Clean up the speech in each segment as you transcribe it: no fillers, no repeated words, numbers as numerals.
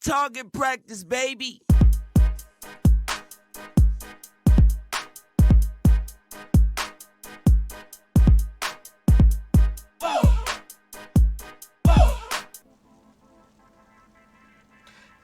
Target practice, baby.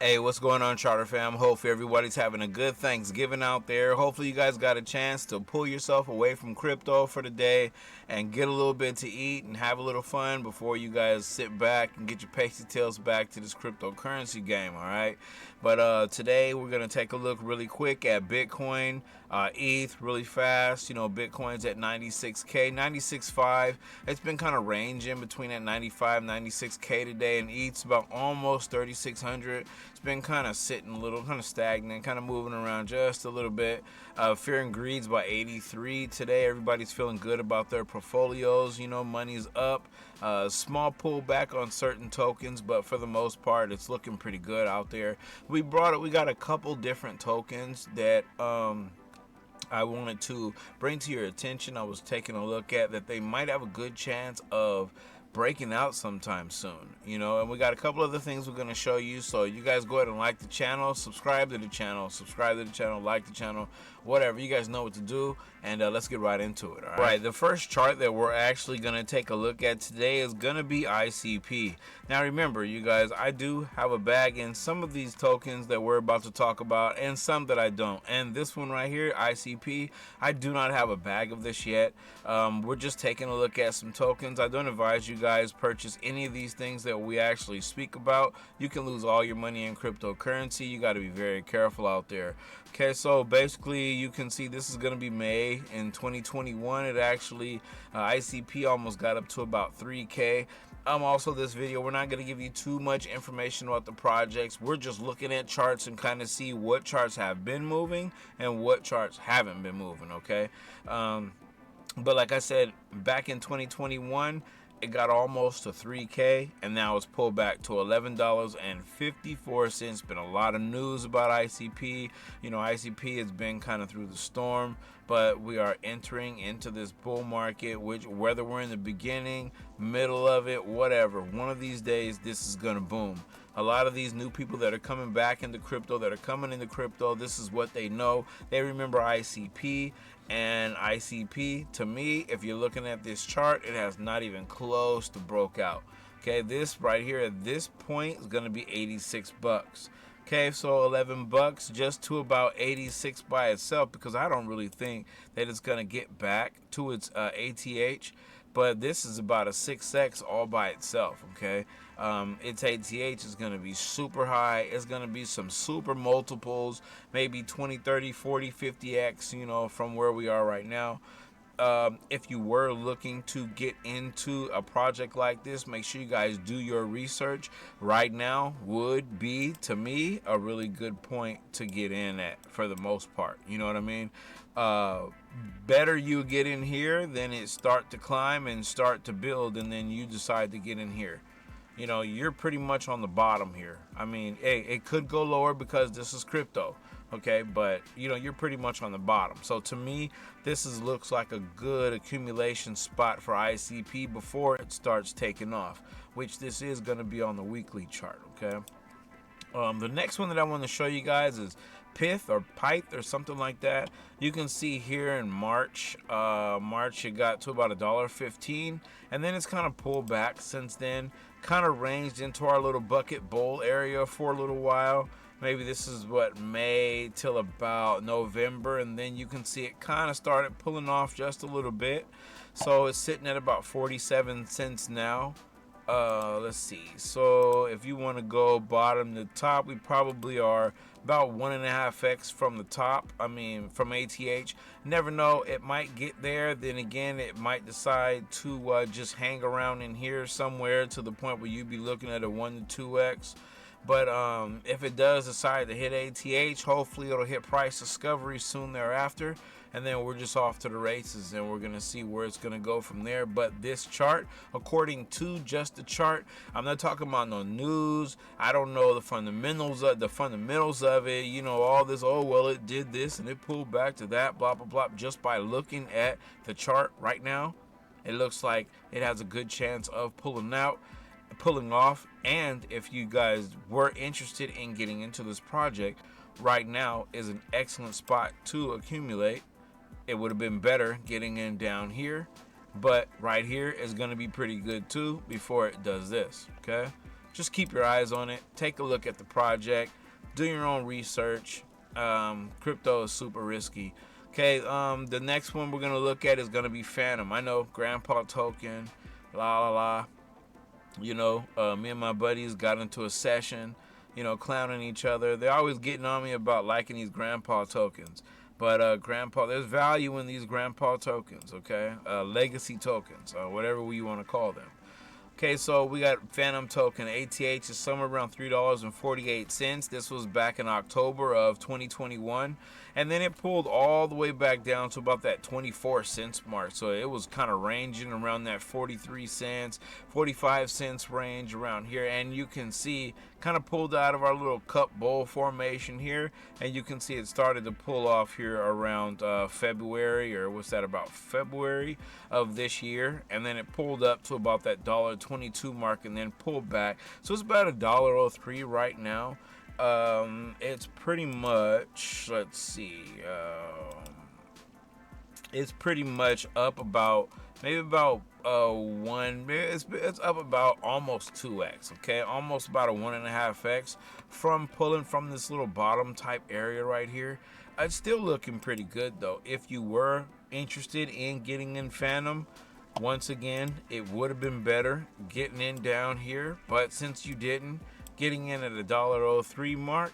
Hey, what's going on, Charter fam? Hopefully everybody's having a good Thanksgiving out there. Hopefully you guys got a chance to pull yourself away from crypto for the day and get a little bit to eat and have a little fun before you guys sit back and get your pasty tails back to this cryptocurrency game, all right? But today we're going to take a look really quick at Bitcoin, ETH really fast. You know, Bitcoin's at 96K, 96.5. It's been kind of ranging between at 95, 96K today, and ETH's about almost 3,600. It's been kind of sitting a little, kind of stagnant, kind of moving around just a little bit. Fear and Greed's about 83 today. Everybody's feeling good about their portfolios. You know, money's up. Small pullback on certain tokens, but for the most part, it's looking pretty good out there. We got a couple different tokens that I wanted to bring to your attention. I was taking a look at that they might have a good chance of breaking out sometime soon, you know, and we got a couple other things we're going to show you. So you guys go ahead and like the channel, subscribe to the channel, like the channel, whatever. You guys know what to do, and let's get right into it. All right, the first chart that we're actually going to take a look at today is going to be ICP. Now remember, you guys, I do have a bag in some of these tokens that we're about to talk about and some that I don't, and this one right here, ICP, I do not have a bag of this yet. We're just taking a look at some tokens. I don't advise you guys purchase any of these things that we actually speak about. You can lose all your money in cryptocurrency. You got to be very careful out there. Okay, so basically you can see this is going to be May in 2021. It actually ICP almost got up to about 3K. Also, this video, we're not going to give you too much information about the projects. We're just looking at charts and kind of see what charts have been moving and what charts haven't been moving, okay? But like I said, back in 2021, it got almost to 3K, and now it's pulled back to $11.54. Been a lot of news about ICP. You know, ICP has been kind of through the storm, but we are entering into this bull market, which whether we're in the beginning, middle of it, whatever, one of these days this is gonna boom. A lot of these new people that are coming back into crypto, this is what they know. They remember ICP, and ICP, to me, if you're looking at this chart, it has not even close to broke out. Okay, this right here at this point is going to be 86 bucks. Okay, so 11 bucks just to about 86 by itself, because I don't really think that it's going to get back to its ATH. But this is about a 6x all by itself, okay? Its ATH is going to be super high. It's going to be some super multiples, maybe 20, 30, 40, 50x, you know, from where we are right now. If you were looking to get into a project like this, make sure you guys do your research. Right now would be, to me, a really good point to get in at for the most part. You know what I mean? Better you get in here than it start to climb and start to build, and then you decide to get in here. You know, you're pretty much on the bottom here. I mean, hey, it could go lower because this is crypto, okay? But, you know, you're pretty much on the bottom. So to me, this looks like a good accumulation spot for ICP before it starts taking off, which this is going to be on the weekly chart, okay? The next one that I want to show you guys is Pith or Pyth or something like that. You can see here in March it got to about $1.15, and then it's kind of pulled back since then, kind of ranged into our little bucket bowl area for a little while. Maybe this is what, May till about November, and then you can see it kind of started pulling off just a little bit. So it's sitting at about 47 cents now. Let's see, so if you want to go bottom to top, we probably are about 1.5x from the top. I mean, from ATH. Never know, it might get there. Then again, it might decide to just hang around in here somewhere to the point where you'd be looking at a 1 to 2x. But if it does decide to hit ATH, hopefully it'll hit price discovery soon thereafter, and then we're just off to the races, and we're gonna see where it's gonna go from there. But this chart, according to just the chart, I'm not talking about no news. I don't know the fundamentals of it. You know, all this, oh well, it did this and it pulled back to that, blah blah blah. Just by looking at the chart right now, it looks like it has a good chance of pulling out. pulling off. And if you guys were interested in getting into this project, right now is an excellent spot to accumulate. It would have been better getting in down here, but right here is going to be pretty good too before it does this. Okay, just keep your eyes on it, take a look at the project, do your own research. Crypto is super risky. Okay, the next one we're going to look at is going to be Phantom. I know, grandpa token, la la la. You know, me and my buddies got into a session, you know, clowning each other. They're always getting on me about liking these grandpa tokens. But grandpa, there's value in these grandpa tokens, okay? Legacy tokens, whatever you want to call them. Okay, so we got Phantom token. ATH is somewhere around $3.48. This was back in October of 2021. And then it pulled all the way back down to about that 24 cents mark. So it was kind of ranging around that 43 cents, 45 cents range around here. And you can see kind of pulled out of our little cup bowl formation here. And you can see it started to pull off here around February, or what's that, about February of this year. And then it pulled up to about that $1.22 mark and then pulled back. So it's about $1.03 right now. It's pretty much, let's see, it's pretty much up about, maybe about it's up about almost 2x, okay, almost about a 1.5x from pulling from this little bottom type area right here. It's still looking pretty good though. If you were interested in getting in Phantom, once again, it would have been better getting in down here, but since you didn't, getting in at a $1.03 mark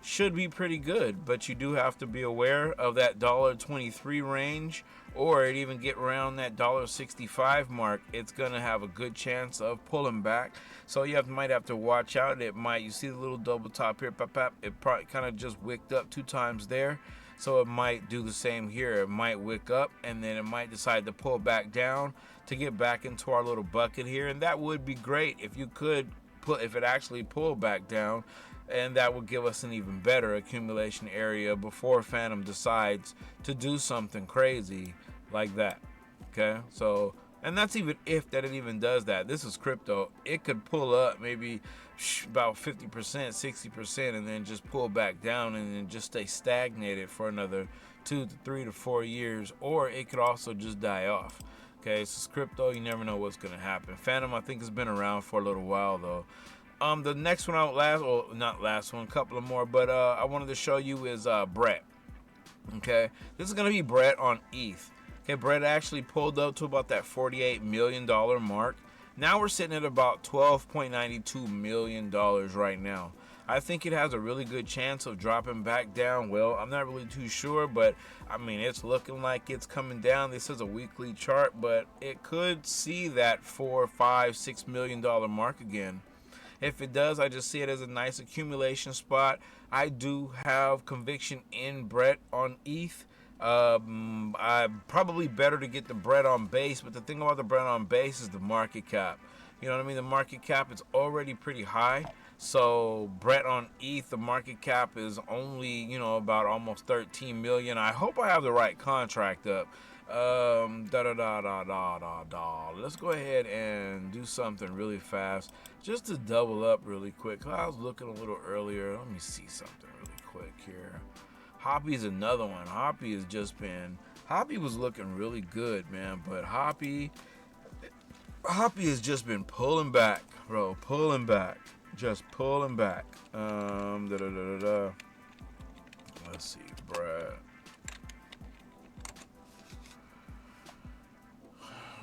should be pretty good. But you do have to be aware of that $1.23 range, or it even get around that $1.65 mark. It's gonna have a good chance of pulling back, so you might have to watch out. It might, you see the little double top here, pop, pop, it probably kind of just wicked up 2 times there. So it might do the same here. It might wick up and then it might decide to pull back down to get back into our little bucket here. And that would be great if you could if it actually pulled back down, and that would give us an even better accumulation area before Phantom decides to do something crazy like that. Okay, so, and that's even if that it even does that. This is crypto. It could pull up maybe about 50%, 60%, and then just pull back down and then just stay stagnated for another 2 to 3 to 4 years, or it could also just die off. Okay, this is crypto. You never know what's going to happen. Phantom, I think, has been around for a little while, though. The next one not last one, a couple of more, but I wanted to show you is Brett. Okay, this is going to be Brett on ETH. Okay, Brett actually pulled up to about that $48 million mark. Now we're sitting at about $12.92 million right now. I think it has a really good chance of dropping back down. Well, I'm not really too sure, but I mean, it's looking like it's coming down. This is a weekly chart, but it could see that $4, $5, $6 million mark again. If it does, I just see it as a nice accumulation spot. I do have conviction in Brett on ETH. I'm probably better to get the Brett on base, but the thing about the Brett on base is the market cap. You know what I mean? The market cap is already pretty high. So Brett on ETH, the market cap is only, you know, about almost 13 million. I hope I have the right contract up. Let's go ahead and do something really fast just to double up really quick. I was looking a little earlier. Let me see something really quick here. Hoppy's another one. Hoppy was looking really good, man, but Hoppy has just been pulling back, bro, just pulling back. Let's see, Brad.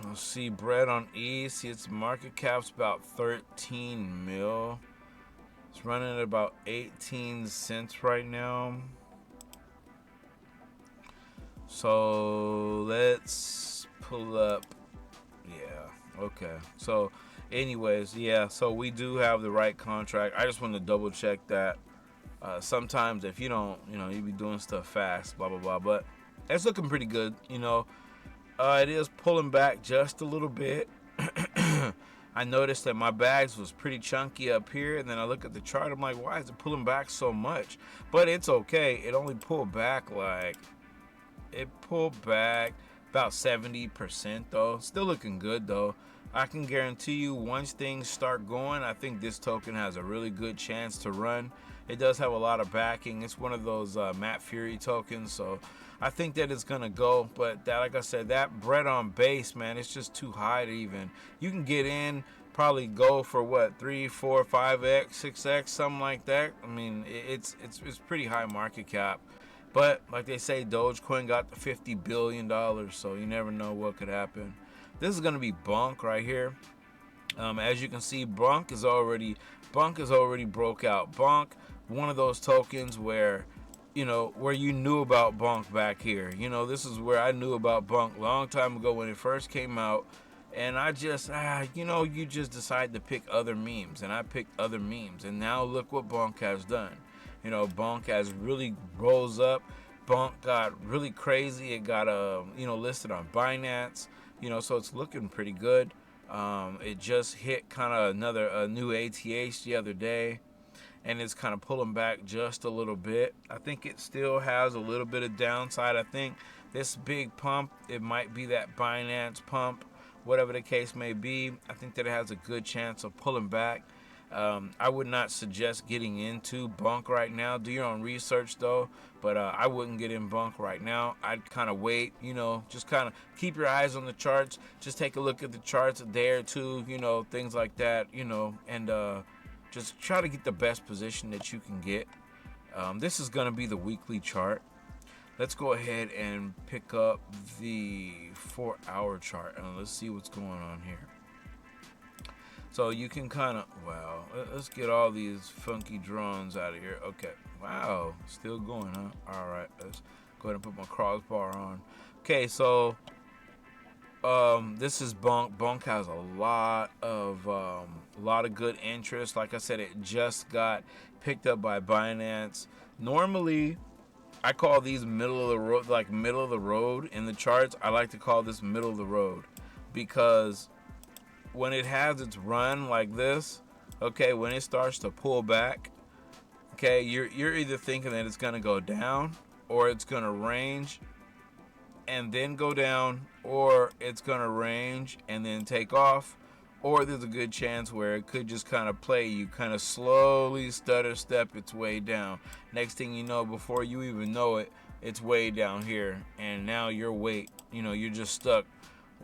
Let's see, Brett on E. See, its market cap's about 13 mil. It's running at about 18 cents right now. So let's pull up. Yeah, okay. So anyways, yeah, so we do have the right contract. I just want to double check that. Sometimes if you don't, you be doing stuff fast, blah, blah, blah. But it's looking pretty good, It is pulling back just a little bit. I noticed that my bags was pretty chunky up here, and then I look at the chart, I'm like, why is it pulling back so much? But it's okay. It only pulled back about 70% though. Still looking good though. I can guarantee you once things start going, I think this token has a really good chance to run. It does have a lot of backing. It's one of those Matt Fury tokens, so I think that it's gonna go. But that, like I said, that bread on base, man, it's just too high to even. You can get in, probably go for what, 3, 4, 5x, 6x, something like that. I mean, it's pretty high market cap. But like they say, Dogecoin got to $50 billion, so you never know what could happen. This is gonna be Bonk right here. As you can see, Bonk is already broke out. Bonk, one of those tokens where, where you knew about Bonk back here. This is where I knew about Bonk a long time ago when it first came out. And I just, you just decide to pick other memes. And I picked other memes. And now look what Bonk has done. Bonk has really rose up. Bonk got really crazy. It got, listed on Binance. So it's looking pretty good. It just hit kind of a new ATH the other day, and it's kind of pulling back just a little bit. I think it still has a little bit of downside. I think this big pump, it might be that Binance pump, whatever the case may be. I think that it has a good chance of pulling back. I would not suggest getting into Bonk right now. Do your own research though, but I wouldn't get in Bonk right now. I'd kind of wait, just kind of keep your eyes on the charts. Just take a look at the charts a day or two, things like that, and just try to get the best position that you can get. This is going to be the weekly chart. Let's go ahead and pick up the 4-hour chart and let's see what's going on here. So you can kind of, wow, let's get all these funky drones out of here. Okay, wow, still going, huh? All right, let's go ahead and put my crossbar on. Okay, so this is Bonk. Bonk has a lot of good interest. Like I said, it just got picked up by Binance. Normally, I call these middle of the road, like middle of the road in the charts. I like to call this middle of the road because when it has its run like this, okay, when it starts to pull back, okay, you're either thinking that it's gonna go down or it's gonna range and then go down, or it's gonna range and then take off, or there's a good chance where it could just kind of play you, kind of slowly stutter step its way down. Next thing you know, before you even know it, it's way down here, and now you're just stuck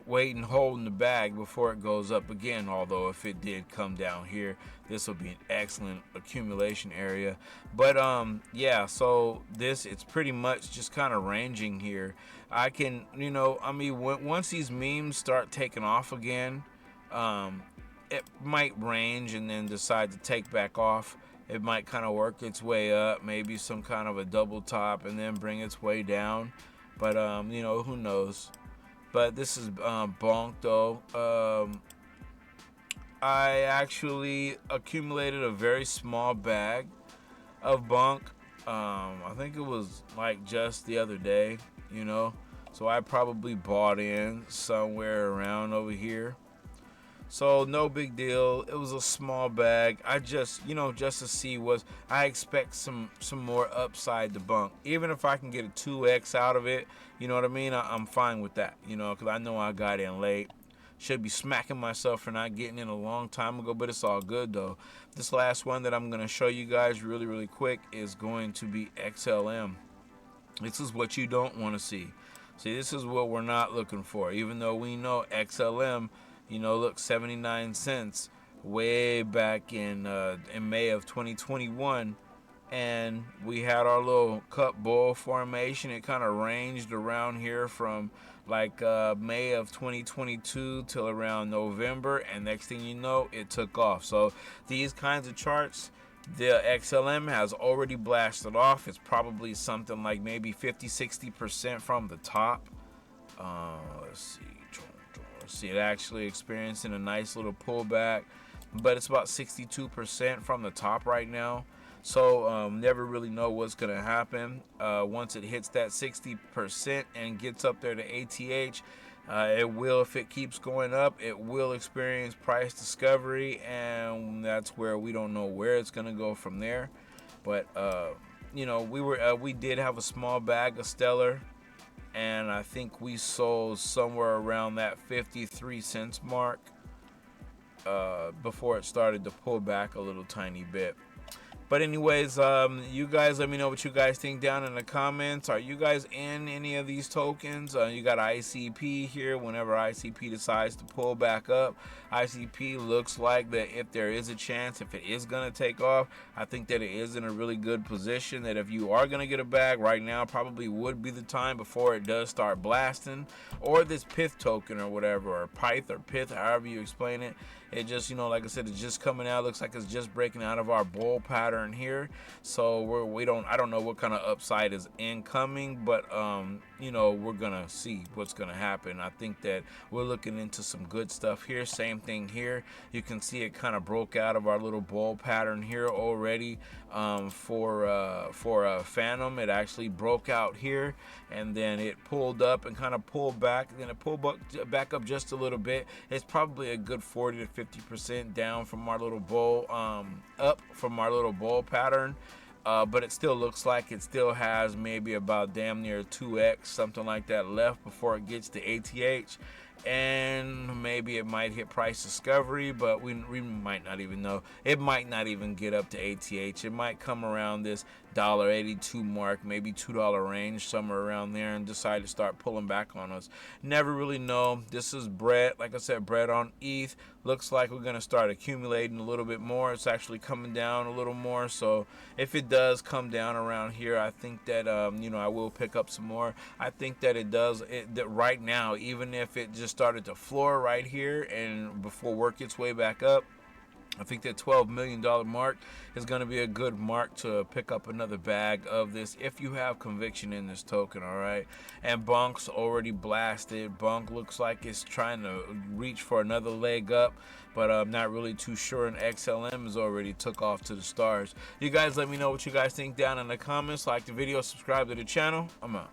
waiting, holding the bag before it goes up again. Although if it did come down here, this will be an excellent accumulation area. But yeah, so it's pretty much just kind of ranging here. I can, once these memes start taking off again, it might range and then decide to take back off. It might kind of work its way up, maybe some kind of a double top, and then bring its way down. But who knows. But this is Bonk though. I actually accumulated a very small bag of Bonk. I think it was like just the other day, So I probably bought in somewhere around over here. So no big deal. It was a small bag. I just, just to see I expect some more upside to Bonk. Even if I can get a 2x out of it, you know what I mean? I'm fine with that, because I know I got in late. Should be smacking myself for not getting in a long time ago, but it's all good though. This last one that I'm going to show you guys really, really quick is going to be XLM. This is what you don't want to see. See, this is what we're not looking for. Even though we know XLM, look, 79 cents way back in May of 2021, and we had our little cup bowl formation. It kind of ranged around here from like May of 2022 till around November, and next thing you know, it took off. So these kinds of charts, the XLM has already blasted off. It's probably something like maybe 50-60% from the top. Let's see, it actually experiencing a nice little pullback, but it's about 62% from the top right now. So never really know what's gonna happen. Once it hits that 60% and gets up there to ATH, it will, if it keeps going up, it will experience price discovery, and that's where we don't know where it's gonna go from there. But we did have a small bag of Stellar, and I think we sold somewhere around that 53 cents mark. before it started to pull back a little tiny bit. But anyways, you guys let me know what you guys think down in the comments. Are you guys in any of these tokens? You got ICP here. Whenever ICP decides to pull back up, ICP looks like that if there is a chance, if it is going to take off, I think that it is in a really good position, that if you are going to get a bag right now, probably would be the time before it does start blasting. Or this Pith token or whatever, or Pyth or Pith, however you explain it. It just, you know, like I said, it's just coming out. Looks like it's just breaking out of our bull pattern here. So I don't know what kind of upside is incoming, but you know, we're gonna see what's gonna happen. I think that we're looking into some good stuff here. Same thing here. You can see it kind of broke out of our little bull pattern here already. For Phantom, it actually broke out here, and then it pulled up and kind of pulled back. Then it pulled back up just a little bit. It's probably a good 40 to 50% down from our little bull, up from our little bull pattern. But it still looks like it still has maybe about damn near 2x, something like that, left before it gets to ATH. And maybe it might hit price discovery, but we might not even know. It might not even get up to ATH. It might come around this $1.82 mark, maybe $2 range, somewhere around there, and decide to start pulling back on us. Never really know. This is bread, like I said, bread on ETH. Looks like we're going to start accumulating a little bit more. It's actually coming down a little more. So if it does come down around here, I think that you know, I will pick up some more. I think that it does. That right now, even if it just started to floor right here and before work its way back up, I think that $12 million mark is going to be a good mark to pick up another bag of this if you have conviction in this token, all right? And Bonk's already blasted. Bonk looks like it's trying to reach for another leg up, but I'm not really too sure. And XLM has already took off to the stars. You guys let me know what you guys think down in the comments. Like the video, subscribe to the channel. I'm out.